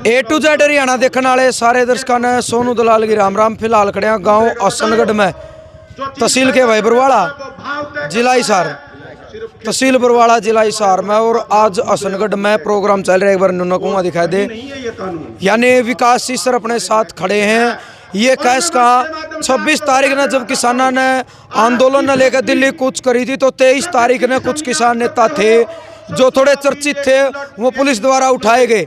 A to Z Haryana देखने वाले सारे दर्शकों ने सोनू दलाल की राम राम। फिलहाल खड़े हैं गाँव असनगढ़ में, तहसील के भाई बरवाड़ा, जिला हिसार, तहसील बरवाड़ा, जिला हिसार में। और आज असनगढ़ में प्रोग्राम चल रहा है, एक बार नुनकुआ दिखाई दे, यानी विकास सीसर अपने साथ खड़े हैं। ये कैस का 26 तारीख ने जब किसानों ने आंदोलन ने लेकर दिल्ली कूच करी थी, तो 23 तारीख ने कुछ किसान नेता थे जो थोड़े चर्चित थे, वो पुलिस द्वारा उठाए गए।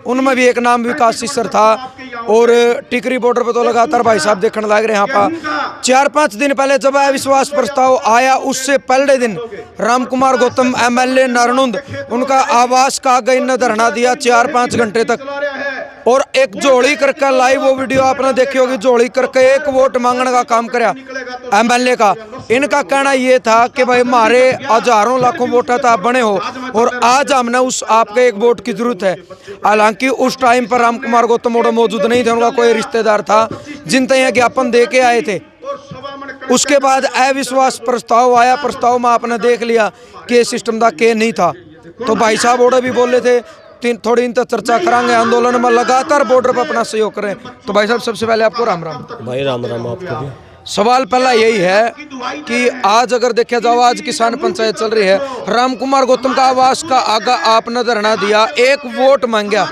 उनमें भी एक नाम विकास सीसर था। और टिकरी बॉर्डर पर तो लगातार भाई साहब देखने लग रहे हैं। यहाँ पर 4-5 दिन पहले जब अविश्वास प्रस्ताव आया, उससे पहले दिन रामकुमार गौतम एमएलए नारनुंद, उनका आवास का आगे इन्हें धरना दिया 4-5 घंटे तक। और एक झोली करके लाइव वो वीडियो आपने देखी होगी, झोली करके एक वोट मांगने का काम कराया एमएलए का। इनका कहना ये था कि भाई हमारे हजारों लाखों वोट आप बने हो और आज हमने उस आपके एक वोट की जरूरत है। हालांकि उस टाइम पर रामकुमार गौतम मौजूद नहीं थे, उनका कोई रिश्तेदार था जिन तक ज्ञापन दे के आए थे। उसके बाद अविश्वास प्रस्ताव आया, प्रस्ताव में आपने देख लिया कि सिस्टम का के नहीं था। तो भाई साहब ओडे भी बोले थे थोड़ी इन तक चर्चा करांगे, आंदोलन में लगातार बॉर्डर पर अपना सहयोग करें। तो भाई साहब सबसे पहले आपको राम राम। भाई राम राम आपको भी। सवाल पहला यही है कि आज अगर देखा जाओ, आज किसान पंचायत चल रही है, रामकुमार गौतम का आवास का आगा आपने धरना दिया, एक वोट मांगा,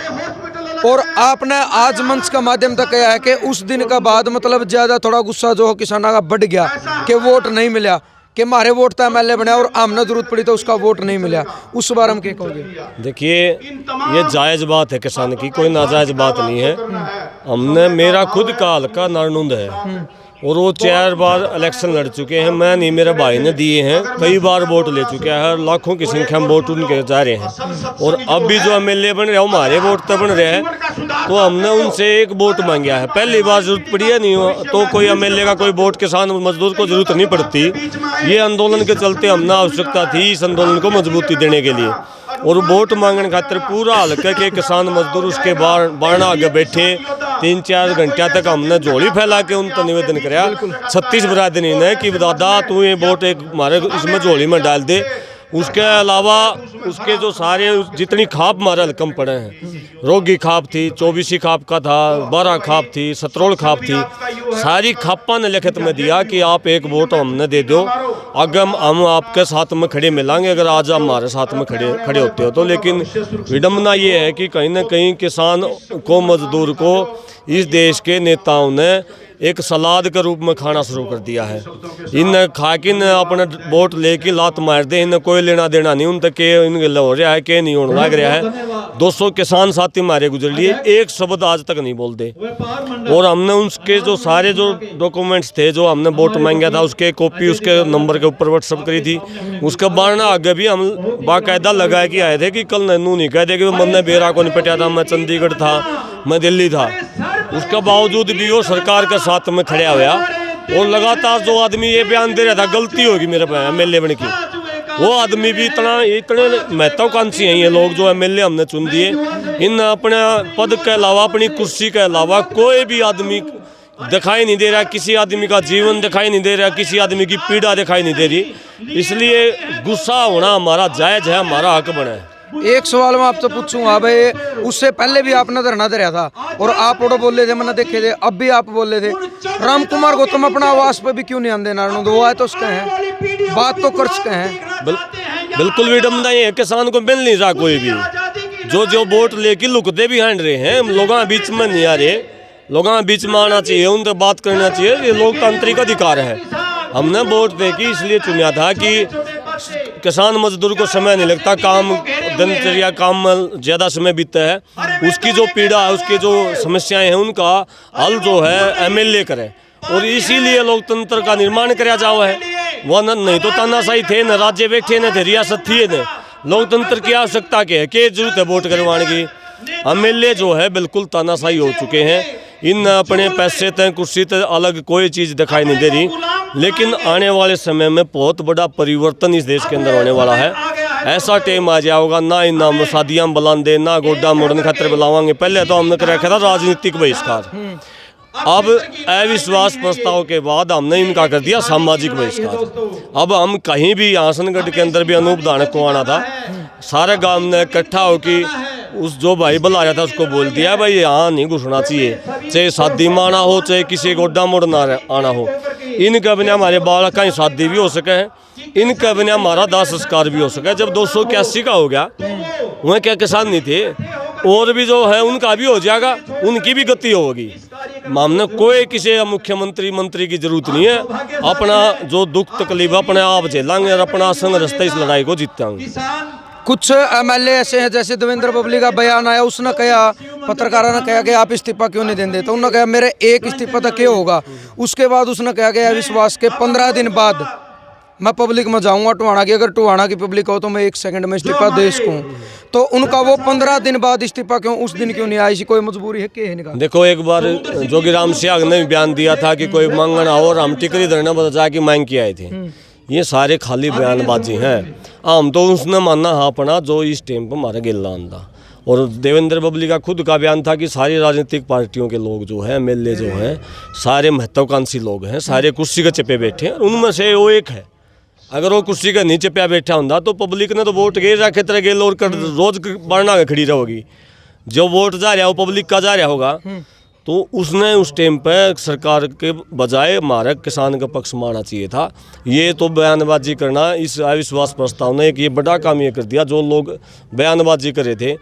और आपने आज मंच का माध्यम तक कहा है कि उस दिन का बाद मतलब ज्यादा थोड़ा गुस्सा जो किसानों का बढ़ गया कि वोट नहीं मिला, कि हमारे वोट तो एमएलए बने और हमने जरूरत पड़ी तो उसका वोट नहीं मिला। उस बार हम क्या कहोगे? देखिए, ये जायज़ बात है किसान की, कोई नाजायज बात नहीं है। हमने, मेरा खुद का हल्का नारनुंद है और वो 4 बार इलेक्शन लड़ चुके हैं। मैं नहीं, मेरे भाई ने दिए हैं, कई बार वोट ले चुके हैं, लाखों की संख्या में वोट उनके जा रहे हैं। और अब भी जो एमएलए बन रहे हैं हमारे वोट तो बन रहे हैं, तो हमने उनसे एक वोट मांगा है। पहली बार जरूरत पड़ी है, नहीं हो तो कोई एमएलए का कोई वोट किसान मजदूर को जरूरत नहीं पड़ती। ये आंदोलन के चलते हमने आवश्यकता थी इस आंदोलन को मजबूती देने के लिए, और वोट मांगने खातिर पूरा हल्के के किसान मजदूर उसके बारना आगे बैठे 3-4 घंटे तक हमने झोली फैला के उनका निवेदन कराया 36 बरादरी ने कि दादा तू ये वोट एक हमारे इसमें झोली में डाल दे। उसके अलावा उसके जो सारे जितनी खाप हमारे हल्कम पड़े हैं, रोगी खाप थी, 24 खाप का था, 12 खाप थी, 17 खाप थी, सारी खापा ने लिखित में दिया कि आप एक वोट हमने दे दो, अगर हम आपके साथ में खड़े मिलांगे, अगर आज आप हमारे साथ में खड़े होते हो तो। लेकिन विडम्बना ये है कि कहीं ना कहीं किसान को, मजदूर को इस देश के नेताओं ने एक सलाद के रूप में खाना शुरू कर दिया है। इन खा के अपने वोट लेके लात मार दे, इन्हें कोई लेना देना नहीं, उन तक के इन हो रहा है के नहीं होने लग रहा है। 200 किसान साथी मारे गुजर लिए, एक शब्द आज तक नहीं बोलते। और हमने उसके जो सारे जो डॉक्यूमेंट्स थे जो हमने वोट मांगा था, उसके कॉपी उसके नंबर के ऊपर व्हाट्सअप करी थी। उसके बारना आगे भी हम बाकायदा लगा के आए थे कि कल नन्नू नहीं कह दे कि मैंने बेरा को निपटा था, मैं चंडीगढ़ था, मैं दिल्ली था। उसके बावजूद भी वो सरकार के साथ में खड़ा हुआ, और लगातार जो आदमी ये बयान दे रहा था गलती होगी मेरे एमएलए बन की, वो आदमी भी इतने महत्वाकांक्षी हैं ये लोग जो एमएलए हमने चुन दिए। इन अपने पद के अलावा, अपनी कुर्सी के अलावा कोई भी आदमी दिखाई नहीं दे रहा, किसी आदमी का जीवन दिखाई नहीं दे रहा, किसी आदमी की पीड़ा दिखाई नहीं दे रही। इसलिए गुस्सा होना हमारा जायज़ है, हमारा हक बना है। एक सवाल मैं आपसे पूछूंगा भाई, उससे पहले भी आपने धरना धरा था और आप ओडो बोल रहे थे, मैंने देखे थे, अब भी आप बोल रहे थे, रामकुमार गौतम अपना आवास पे भी क्यों नहीं आंदे? नारायण वो आए तो उसके हैं, बात तो कर सके हैं। बिल्कुल विडम्बना ये है, किसान को मिल नहीं रहा कोई भी। जो वोट लेके लुकते भी हट रहे हैं, लोगों बीच में नहीं आ रहे, लोगों बीच में आना चाहिए, उनसे बात करना चाहिए, ये लोकतांत्रिक अधिकार है। हमने वोट दे के इसलिए चुना था कि किसान मजदूर को समय नहीं लगता, काम दिनचर्या काम में ज़्यादा समय बीतता है, उसकी जो पीड़ा है, उसकी जो समस्याएं हैं, उनका हल जो है एमएलए करे, और इसीलिए लोकतंत्र का निर्माण कराया जावा है। वह नहीं तो तानाशाही थे न, राज्य बैठे न थे, रियासत थी न। लोकतंत्र की आवश्यकता क्या है, क्या जरूरत है वोट करवाने की? एमएलए जो है बिल्कुल तानाशाही हो चुके हैं। इन अपने पैसे तय कुर्सी तय अलग कोई चीज़ दिखाई नहीं दे रही। लेकिन आने वाले समय में बहुत बड़ा परिवर्तन इस देश के अंदर होने वाला है। ऐसा टाइम आ जाएगा, ना इन नाम शादियाँ बुलांदे, ना गोड्डा मोड़न खातर बुलावांगे। पहले तो हमने कर रखा था राजनीतिक बहिष्कार, अब अविश्वास प्रस्ताव के बाद हमने इनका कर दिया सामाजिक बहिष्कार। अब हम कहीं भी आसनगढ़ के अंदर भी अनूप धानक को आना था, सारे गांव ने इकट्ठा होकर उस जो भाई बुलाया था उसको बोल दिया भाई यहाँ नहीं घुसना चाहिए, चाहे शादी में आना हो चाहे किसी को डामोड़ ना आना हो। इनके बिना हमारे बालक का शादी भी हो सके है, इनके बिना हमारा दाह संस्कार भी हो सके। जब 281 का हो गया, वह क्या किसान नहीं थे, और भी जो है उनका भी हो जाएगा, उनकी भी गति होगी। हमने कोई किसी मुख्यमंत्री मंत्री की जरूरत नहीं है, अपना जो दुख तकलीफ अपने आप झेलेंगे और अपना संघर्ष इस लड़ाई को जीतेंगे। कुछ एमएलए ऐसे हैं जैसे देवेंद्र बबली का बयान आया, उसने कहा, पत्रकारों ने कहा कि आप इस्तीफा क्यों नहीं देंगे, तो उन्होंने कहा मेरे एक इस्तीफा तक क्या होगा। उसके बाद उसने कहा गया विश्वास के 15 दिन बाद मैं पब्लिक में जाऊंगा टोहाना की, अगर टोहाना की पब्लिक हो तो मैं 1 सेकंड में इस्तीफा दे सकूं। तो उनका वो 15 दिन बाद इस्तीफा क्यों, उस दिन क्यों नहीं आई? कोई मजबूरी है कि है? देखो, एक बार जोगीराम सियाग ने भी बयान दिया था कि कोई मांगना हो और हम टिकरी धरना बता कि मांग के आए थे। ये सारे खाली बयानबाजी हैं। हम तो उसने मानना हाँ अपना जो इस टाइम पर हमारा गिल्ला आंदा। और देवेंद्र बबली का खुद का बयान था कि सारी राजनीतिक पार्टियों के लोग जो है, एमएलए जो हैं, सारे महत्वाकांक्षी लोग हैं, सारे कुर्सी के चपे बैठे हैं, उनमें से वो एक है। अगर वो कुर्सी के नीचे पे बैठा होता तो पब्लिक ने तो वोट गे रखे तरह गेल और रोज बढ़ना के खड़ी रहोगी। जो वोट जा रहा है वो पब्लिक का जा रहा होगा, तो उसने उस टाइम पे सरकार के बजाय हमारा किसान का पक्ष मारना चाहिए था। ये तो बयानबाजी करना, इस अविश्वास प्रस्ताव ने एक ये बड़ा काम ये कर दिया। जो लोग बयानबाजी कर रहे थे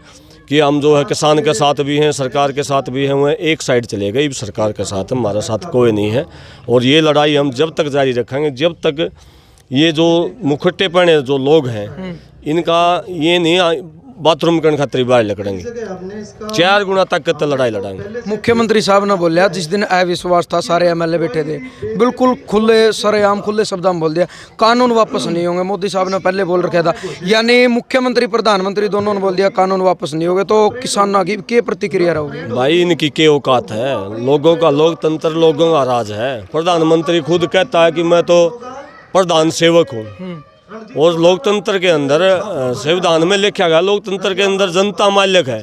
कि हम जो है किसान के साथ भी हैं, सरकार के साथ भी हैं, वह एक साइड चले गए। सरकार के साथ हमारा साथ कोई नहीं है, और ये लड़ाई हम जब तक जारी रखेंगे, जब तक ये जो मुखट्टेपन जो लोग हैं इनका ये नहीं बाथरूम करने खातिर बाहर लकड़ेंगे, 4 गुना तक लड़ाई लड़ाएंगे। मुख्यमंत्री साहब ने बोलिया जिस दिन अविश्वास था सारे एमएलए बैठे थे, बिल्कुल खुले सरेआम खुले शब्दों में बोल दिया कानून वापस नहीं होंगे। मोदी साहब ने पहले बोल रखा था, यानी मुख्यमंत्री प्रधानमंत्री दोनों ने बोल दिया कानून वापस नहीं होंगे। तो किसानों की क्या प्रतिक्रिया रहोगी? भाई इनकी क्या औकात है? लोगों का लोकतंत्र लोगों का राज है। प्रधानमंत्री खुद कहता है कि मैं तो प्रधान सेवक हूँ, और लोकतंत्र के अंदर संविधान में लिखा गया लोकतंत्र के अंदर जनता मालिक है,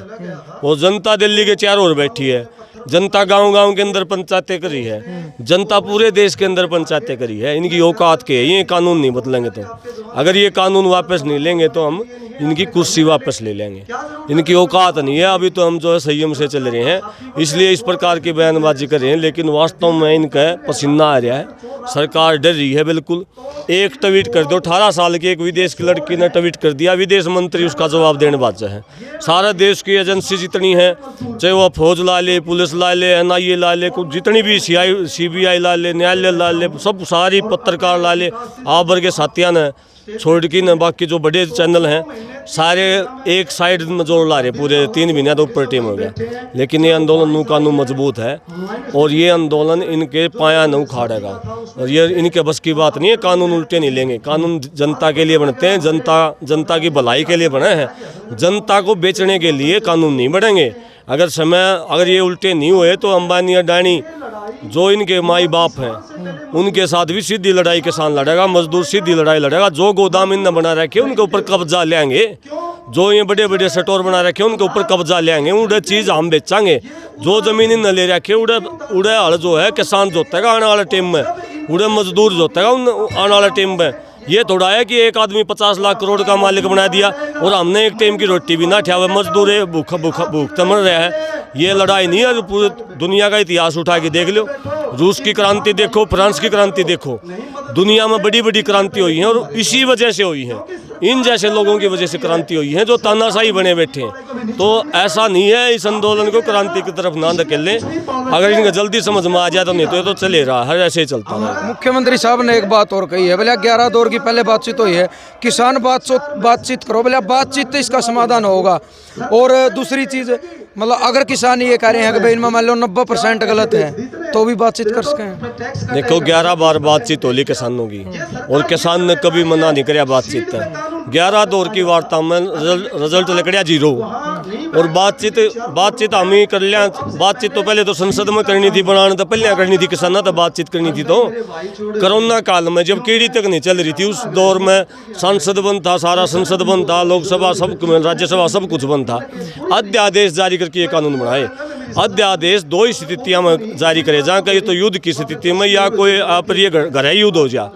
और जनता दिल्ली के चारों ओर बैठी है, जनता गांव-गांव के अंदर पंचायतें करी है, जनता पूरे देश के अंदर पंचायतें करी है। इनकी औकात के है, ये कानून नहीं बदलेंगे तो, अगर ये कानून वापस नहीं लेंगे तो हम इनकी कुर्सी वापस ले लेंगे। इनकी औकात नहीं है। अभी तो हम जो है संयम से चल रहे हैं, इसलिए इस प्रकार की बयानबाजी कर रहे हैं, लेकिन वास्तव में इनका पसीना आ रहा है। सरकार डर रही है बिल्कुल। एक ट्वीट कर दो, 18 साल की एक विदेश की लड़की ने ट्वीट कर दिया, विदेश मंत्री उसका जवाब देने बात है। सारा देश की एजेंसी जितनी है, चाहे वो फौज ला ले, पुलिस ला ले, NIA ला ले, कुछ जितनी भी CBI ला ले, न्यायालय ला ले, सब सारी पत्रकार ला ले, आप वर्ग के साथियाँ ने छोड़ की न, बाकी जो बड़े चैनल हैं सारे एक साइड में जोड़ ला रहे, पूरे 3 महीने तो ऊपर टीम हो गया। लेकिन ये आंदोलन नू कानून मजबूत है, और ये आंदोलन इनके पाया न उखाड़ेगा, और ये इनके बस की बात नहीं है। कानून उल्टे नहीं लेंगे, कानून जनता के लिए बनते हैं, जनता की भलाई के लिए बने हैं। जनता को बेचने के लिए कानून नहीं बढ़ेंगे। अगर ये उल्टे नहीं हुए तो अंबानी अडानी जो इनके माई बाप हैं उनके साथ भी सीधी लड़ाई किसान लड़ेगा, मजदूर सीधी लड़ाई लड़ेगा। जो गोदाम इनने बना रखे उनके ऊपर कब्जा लेंगे, जो ये बड़े बड़े स्टोर बना रखे उनके ऊपर कब्जा लेंगे, उड़े चीज़ हम बेचांगे। जो ज़मीन इन्हें ले रखे उड़े हल जो है किसान जोतेगा आने वाले टाइम में, उड़े मजदूर जोतेगा आने वाले टाइम में। ये थोड़ा है कि एक आदमी 50 लाख करोड़ का मालिक बना दिया और हमने एक टाइम की रोटी भी ना खाया, मजदूर भूखते मर रहे हैं। ये लड़ाई नहीं है। पूरी दुनिया का इतिहास उठा के देख लो, रूस की क्रांति देखो, फ्रांस की क्रांति देखो, दुनिया में बड़ी बड़ी क्रांति हुई है, और इसी वजह से हुई है। इन जैसे लोगों की वजह से क्रांति हुई है जो तानाशाही बने बैठे हैं। तो ऐसा नहीं है, इस आंदोलन को क्रांति की तरफ ना धकेलें। अगर इनको जल्दी समझ में आ जाए तो, नहीं तो ये तो चले रहा है, ऐसे ही चलता है। मुख्यमंत्री साहब ने एक बात और कही है, बोले 11 दौर की पहले बातचीत हुई है, किसान बातचीत करो, बोले बातचीत तो इसका समाधान होगा। और दूसरी चीज़, मतलब अगर किसान ये कह रहे हैं कि भाई इनमें मान लो 90% गलत है तो भी बातचीत कर सकें। देखो 11 बार बातचीत होली किसानों की, और किसान ने कभी मना नहीं कराया बातचीत है। 11 दौर की वार्ता में रिजल्ट निकलिया 0, और बातचीत हम ही कर लिया। बातचीत तो पहले तो संसद में करनी थी, बनाने तो पहले करनी थी, किसाना तो बातचीत करनी थी। तो कोरोना काल में जब कीड़ी तक नहीं चल रही थी, उस दौर में सांसद बंद था, सारा संसद बंद था, लोकसभा सब, राज्यसभा सब कुछ बंद था। अध्यादेश जारी करके ये कानून बनाए। अध्यादेश 2 ही स्थितियाँ में जारी करे, जहाँ कहीं तो युद्ध की स्थिति में या कोई अप्रिय घर युद्ध हो जाए,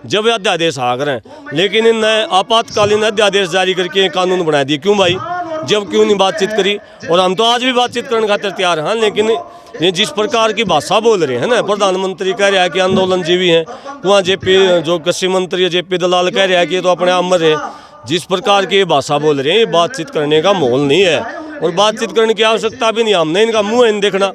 जब अध्यादेश आ करें। लेकिन इन आपातकालीन अध्यादेश जारी करके कानून बना दिए। क्यों भाई? जब क्यों नहीं बातचीत करी। और हम तो आज भी बातचीत करने खातिर तैयार हैं, लेकिन ये जिस प्रकार की भाषा बोल रहे हैं ना, प्रधानमंत्री कह रहा है कि आंदोलन जीवी हैं, वहाँ जेपी जो कृषि मंत्री है जेपी दलाल कह रहा है कि ये तो अपने अमर है। जिस प्रकार की ये भाषा बोल रहे हैं, ये बातचीत करने का माहौल नहीं है और बातचीत करने की आवश्यकता भी नहीं। हमने इनका मुँह नहीं देखना,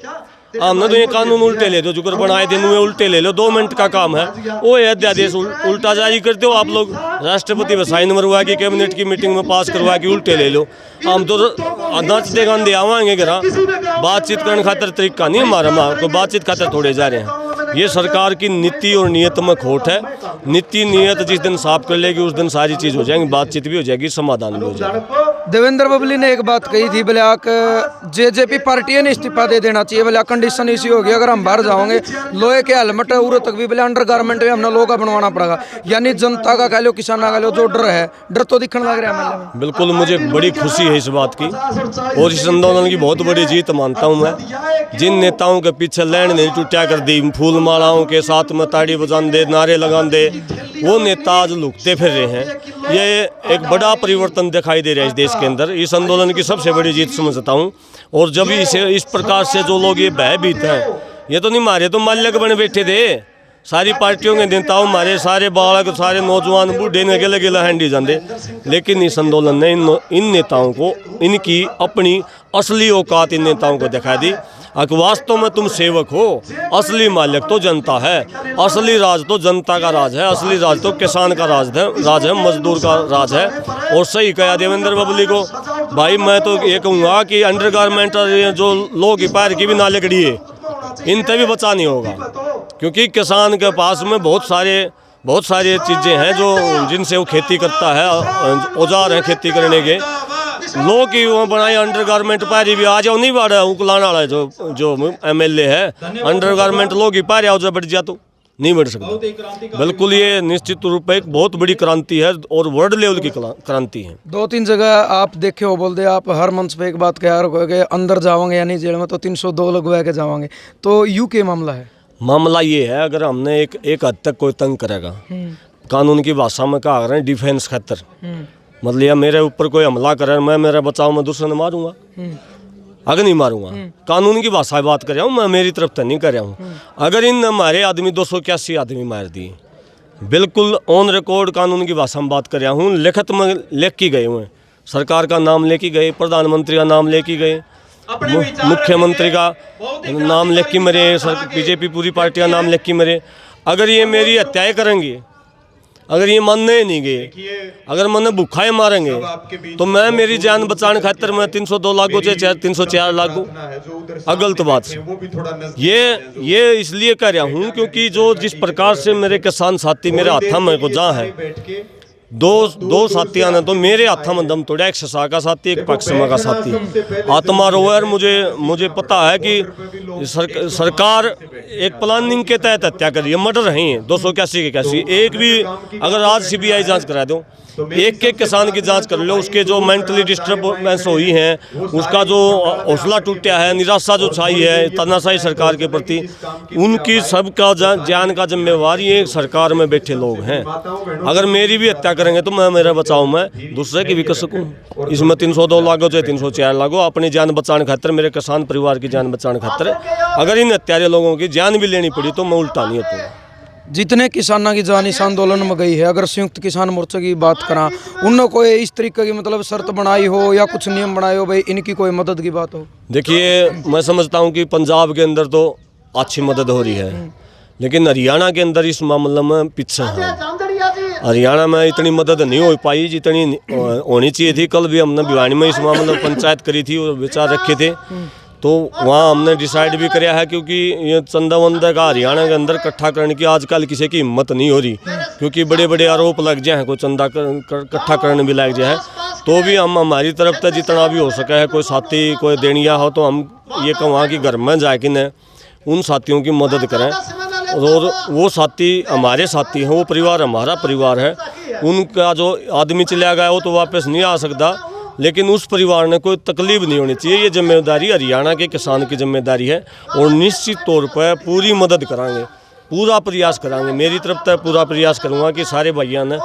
हमने तो ये कानून उल्टे ले दो, जुकर बनाए थे मुँह उल्टे ले लो, 2 मिनट का काम है। वो ये अध्यादेश उल्टा जारी करते हो आप लोग, राष्ट्रपति व साइन मरवा के कैबिनेट की मीटिंग में पास करवा के उल्टे ले लो। हम तो नाचते गांधे आवाएंगे घर, बातचीत करने खातर तरीका नहीं हमारा, तो बातचीत खातर थोड़े जा रहे हैं। ये सरकार की नीति और नीयत में खोट है। नीति नीयत जिस दिन साफ कर लेगी उस दिन सारी चीज़ हो जाएंगी, बातचीत भी हो जाएगी, समाधान भी हो जाएगा। देवेंद्र बबली ने एक बात कही थी, ब्लैक जेजेपी पार्टी ने इस्तीफा दे देना चाहिए। ब्लैक कंडीशन इसी होगी, अगर हम बाहर जाओगे लोहे के हेलमेट उरो तक भी बोले अंडर गारमेंट में हमने लोगों का बनवाना पड़ेगा। यानी जनता का कह लो, किसान का कह लो, जो डर है, डर तो दिखने लग रहा है में। बिल्कुल, मुझे बड़ी खुशी है इस बात की और इस आंदोलन की बहुत बड़ी जीत मानता हूँ मैं। जिन नेताओं के पीछे लैंड नहीं टूटा कर दी, फूल मालाओं के साथ में ताड़ी बजाते नारे लगाते, वो नेता आज लुकते फिर रहे हैं। ये एक बड़ा परिवर्तन दिखाई दे रहा है इस देश के अंदर। इस आंदोलन की सबसे बड़ी जीत समझता हूँ। और जब इस प्रकार से जो लोग ये भयभीत हैं, ये तो नहीं मारे तो माल्यक बने बैठे थे, सारी पार्टियों के नेताओं मारे, सारे बालक, सारे नौजवान बूढ़े ने अकेले अकेले हैंडी जाते। लेकिन इस आंदोलन ने इन नेताओं को इनकी अपनी असली औकात इन नेताओं को दिखा दी। वास्तव में तुम सेवक हो, असली मालिक तो जनता है, असली राज तो जनता का राज है, असली राज तो किसान का राज है, मजदूर का राज है। और सही कहा देवेंद्र बबली को। भाई मैं तो ये कहूँगा कि अंडर गारमेंट जो लोग की पैर की भी ना लकड़ी है, इनसे भी बचा नहीं होगा, क्योंकि किसान के पास में बहुत सारे चीज़ें हैं जो जिनसे वो खेती करता है, औजार हैं खेती करने के। लोग की वो बनाए अंडर गारमेंट पैरी भी आ जाओ नहीं बाड़ा उकलाने वाला जो MLA है, अंडर गारमेंट लोग ही पैर आओ जब बढ़ जा तो नहीं बढ़ सकता। बिल्कुल, ये निश्चित रूप से एक बहुत बड़ी क्रांति है और वर्ल्ड लेवल की क्रांति है। 2-3 जगह आप देखे हो, बोल दे आप हर मंच पे एक बात कह रहे हो, अंदर जाओगे यानी जेल में तो 302 लगवा के जाओगे, तो यूके मामला है। मामला ये है, अगर हमने एक हद तक कोई तंग करेगा, कानून की भाषा में कहा रहे हैं डिफेंस खतर, मतलब या मेरे ऊपर कोई हमला करे, मैं मेरा बचाव में दूसरे ने मारूंगा, अगर नहीं मारूंगा। कानून की भाषा में बात कर रहा हूँ मैं, मेरी तरफ तो नहीं कर रहा हूँ। अगर इन हमारे आदमी 281 आदमी मार दिए, बिल्कुल ऑन रिकॉर्ड कानून की भाषा में बात कर रहा हूँ, लिखित में लिख के गए हुए, सरकार का नाम लेके गए, प्रधानमंत्री का नाम लेके गए, मुख्यमंत्री का नाम लिख के मरे, बीजेपी पूरी पार्टी का नाम लिख के मरे। अगर ये मेरी हत्याएं करेंगे, अगर ये मानने नहीं गए, अगर मैंने भूखा मारेंगे, तो मैं मेरी जान बचाने खातिर मैं 302 लागू चाहे 304 लागू गलत बात से ये इसलिए कह रहा हूँ क्योंकि जो जिस प्रकार से मेरे किसान साथी मेरे हाथा में को जहाँ है, दो साथियों ने तो मेरे हाथा में दम तोड़ा, एक शशा का साथी, एक पक्षमा का साथी। आत्मा रोयर मुझे पता है कि सरकार एक प्लानिंग के तहत हत्या कर रही है, मर्डर रही है 281 के कैसी। एक भी अगर आज CBI जांच करा दो, एक किसान की जांच कर लो, उसके जो मेंटली डिस्टर्बेंस हुई है, उसका जो हौसला टूटा है, निराशा जो छाई है तानाशाही सरकार के प्रति, उनकी सबका जान का जिम्मेवार ये सरकार में बैठे लोग हैं। अगर मेरी भी हत्या करेंगे तो मैं मेरा बचाव में दूसरे की भी कर सकूँ। इसमें 302 लागू चाहे 304 लागू, अपनी जान बचाने खातिर, मेरे किसान परिवार की जान बचाने खातिर अगर इन हत्यारे लोगों की जान भी लेनी पड़ी तो मैं उल्टा नहीं हटूँगा। जितने किसानों की जान इस आंदोलन में गई है, अगर संयुक्त किसान मोर्चा की बात करा, उन्होंने कोई इस तरीके की मतलब शर्त बनाई हो या कुछ नियम बनाए हो, भाई इनकी कोई मदद की बात हो? देखिए, मैं समझता हूँ कि पंजाब के अंदर तो अच्छी मदद हो रही है, लेकिन हरियाणा के अंदर इस मामले में पीछे है। हरियाणा में इतनी मदद नहीं हो पाई जितनी होनी चाहिए थी। कल भी हमने भिवानी में इस मामले में पंचायत करी थी और विचार रखे थे, तो वहाँ हमने डिसाइड भी कराया है, क्योंकि ये चंदा वंदा का हरियाणा के अंदर इकट्ठा करने की आजकल किसी की हिम्मत नहीं हो रही, क्योंकि बड़े बड़े आरोप लग जाए हैं, कोई चंदा इकट्ठा करने भी लग जाए। तो भी हम हमारी तरफ से जितना भी हो सका है, कोई साथी कोई देनिया हो तो हम ये कहूँ कि घर में जाके न उन साथियों की मदद करें, और वो साथी हमारे साथी हैं, वो परिवार हमारा परिवार है। उनका जो आदमी चला गया वो तो वापस नहीं आ सकता, लेकिन उस परिवार ने कोई तकलीफ नहीं होनी चाहिए। ये जिम्मेदारी हरियाणा के किसान की जिम्मेदारी है, और निश्चित तौर पर पूरी मदद करांगे, पूरा प्रयास करांगे। मेरी तरफ से पूरा प्रयास करूँगा कि सारे भाइयों ने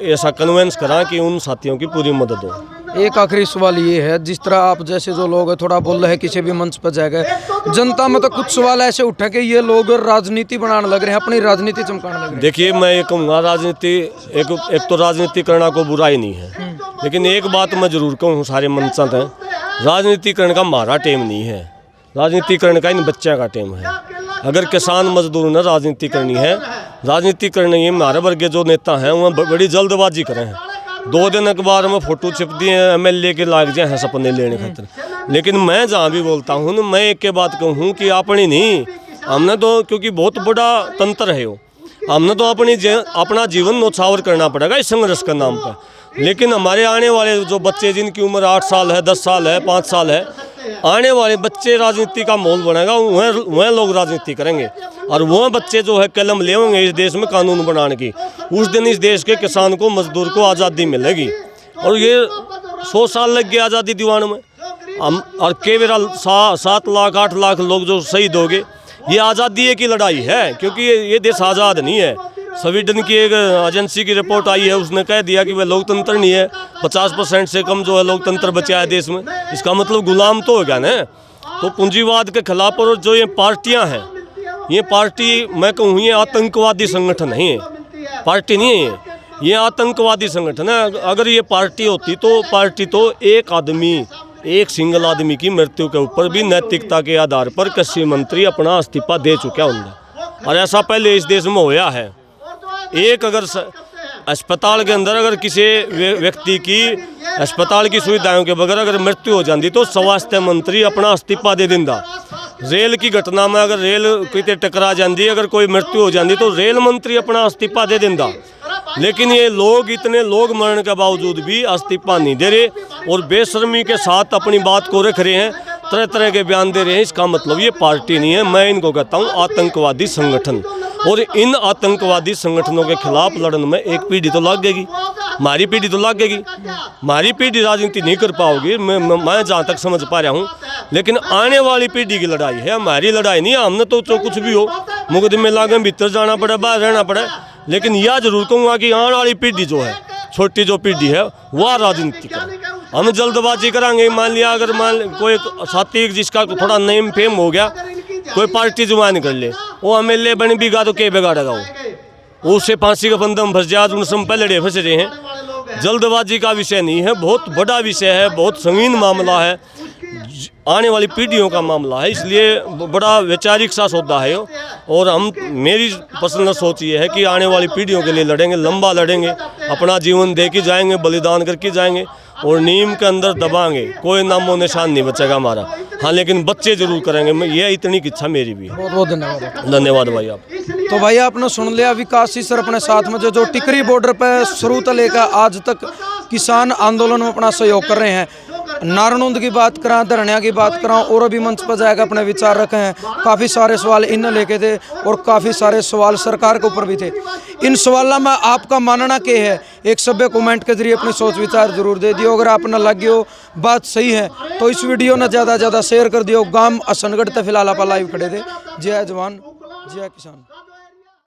ऐसा कन्वेंस करा कि उन साथियों की पूरी मदद हो। एक आखिरी सवाल ये है, जिस तरह आप जैसे जो लोग हैं थोड़ा बोल रहे हैं किसी भी मंच पर जाएगा, जनता में तो कुछ सवाल ऐसे उठे कि ये लोग राजनीति बनाने लग रहे हैं, अपनी राजनीति चमकाने लग रहे हैं। देखिए, मैं ये कहूँगा, राजनीति एक तो राजनीति करना कोई बुराई नहीं है, लेकिन एक बात मैं जरूर कहूँ सारे मंच हैं, राजनीति करने का हमारा टाइम नहीं है, राजनीति करने का इन बच्चों का टाइम है। अगर किसान मजदूर ने राजनीति करनी है, राजनीति करनी है, हमारे वर्ग के जो नेता हैं वह बड़ी जल्दबाजी करें हैं। 2 दिन अखबार में फोटो छिप दिए MLA के लाग जाए हैं सपने लेने खातिर। लेकिन मैं जहाँ भी बोलता हूँ ना, मैं एक के बात कहूँ कि अपनी नहीं, हमने तो क्योंकि बहुत बड़ा तंत्र है वो, हमने तो अपना जीवन न्यौछावर करना पड़ेगा इस संघर्ष के नाम पर। लेकिन हमारे आने वाले जो बच्चे जिनकी उम्र 8 साल है, 10 साल है, 5 साल है, आने वाले बच्चे राजनीति का माहौल बनेगा, वह लोग राजनीति करेंगे और वह बच्चे जो है कलम ले होंगे इस देश में कानून बनाने की। उस दिन इस देश के किसान को, मजदूर को आज़ादी मिलेगी। और ये 100 साल लग गए आज़ादी दिवाने में, हम और केवल 7 लाख 8 लाख लोग जो शहीद हो गए। ये आज़ादी की लड़ाई है, क्योंकि ये देश आज़ाद नहीं है। स्वीडन की एक एजेंसी की रिपोर्ट आई है, उसने कह दिया कि वह लोकतंत्र नहीं है, 50% से कम जो है लोकतंत्र बचा है देश में। इसका मतलब गुलाम तो हो गया ना। तो पूंजीवाद के खिलाफ और जो ये पार्टियां हैं, ये पार्टी मैं कहूँ ये आतंकवादी संगठन नहीं है, पार्टी नहीं है ये आतंकवादी संगठन है। अगर ये पार्टी होती तो पार्टी तो एक सिंगल आदमी की मृत्यु के ऊपर भी नैतिकता के आधार पर कृषि मंत्री अपना इस्तीफा दे चुका होंगे, और ऐसा पहले इस देश में होया है। एक अगर अस्पताल के अंदर अगर किसी व्यक्ति की अस्पताल की सुविधाओं के बगैर अगर मृत्यु हो जाती तो स्वास्थ्य मंत्री अपना इस्तीफा दे देंदा। रेल की घटना में अगर रेल कितने टकरा जाती, अगर कोई मृत्यु हो जाती तो रेल मंत्री अपना इस्तीफा दे देंदा। लेकिन ये लोग, इतने लोग मरने के बावजूद भी इस्तीफा नहीं दे रहे और बेशर्मी के साथ अपनी बात को रख रहे हैं, तरह तरह के बयान दे रहे हैं। इसका मतलब ये पार्टी नहीं है, मैं इनको कहता हूँ आतंकवादी संगठन। और इन आतंकवादी संगठनों के खिलाफ लड़ने में एक पीढ़ी तो लगेगी, हमारी पीढ़ी तो लगेगी। हमारी पीढ़ी राजनीति नहीं कर पाओगी, मैं जहाँ तक समझ पा रहा हूँ। लेकिन आने वाली पीढ़ी की लड़ाई है, हमारी लड़ाई नहीं है। हमने तो कुछ भी हो मुकदमे लागे, भीतर जाना पड़े, बाहर रहना पड़े। लेकिन यह जरूर कहूँगा कि आने वाली पीढ़ी जो है, छोटी जो पीढ़ी है, वह राजनीति करे। हम जल्दबाजी कराएंगे, मान लिया अगर कोई साथी जिसका थोड़ा नेम फेम हो गया, कोई पार्टी ज्वाइन कर ले, वो MLA बन भी गा तो क्या बिगाड़ेगा वो, उससे फांसी का फंदा में फंस जाए। आज उनसे पहले फंस रहे हैं। जल्दबाजी का विषय नहीं है, बहुत बड़ा विषय है, बहुत संगीन मामला है, आने वाली पीढ़ियों का मामला है, इसलिए बड़ा वैचारिक सा सौदा है। और मेरी पर्सनल सोच ये है कि आने वाली पीढ़ियों के लिए लड़ेंगे, लंबा लड़ेंगे, अपना जीवन दे के जाएंगे, बलिदान करके जाएंगे और नीम के अंदर दबाएंगे, कोई नामो निशान नहीं बचेगा हमारा। हाँ, लेकिन बच्चे जरूर करेंगे, मैं ये इतनी इच्छा मेरी भी है। बहुत बहुत धन्यवाद। धन्यवाद भाई आप। तो भाई आपने सुन लिया, विकास जी सर अपने साथ में जो टिकरी बॉर्डर पे शुरू से लेकर आज तक किसान आंदोलन में अपना सहयोग कर रहे हैं। नारनौंद की बात करा, धरनिया की बात करा, और अभी मंच पर जाकर अपने विचार रखे हैं। काफ़ी सारे सवाल इन लेके थे और काफ़ी सारे सवाल सरकार के ऊपर भी थे। इन सवालों में आपका मानना क्या है, एक सभ्य कमेंट के जरिए अपनी सोच विचार जरूर दे दियो। अगर आपने लगी हो बात सही है तो इस वीडियो ने ज़्यादा से ज़्यादा शेयर कर दियो। गांव असनगढ़ तक फिलहाल आप लाइव खड़े थे। जय जवान जय किसान।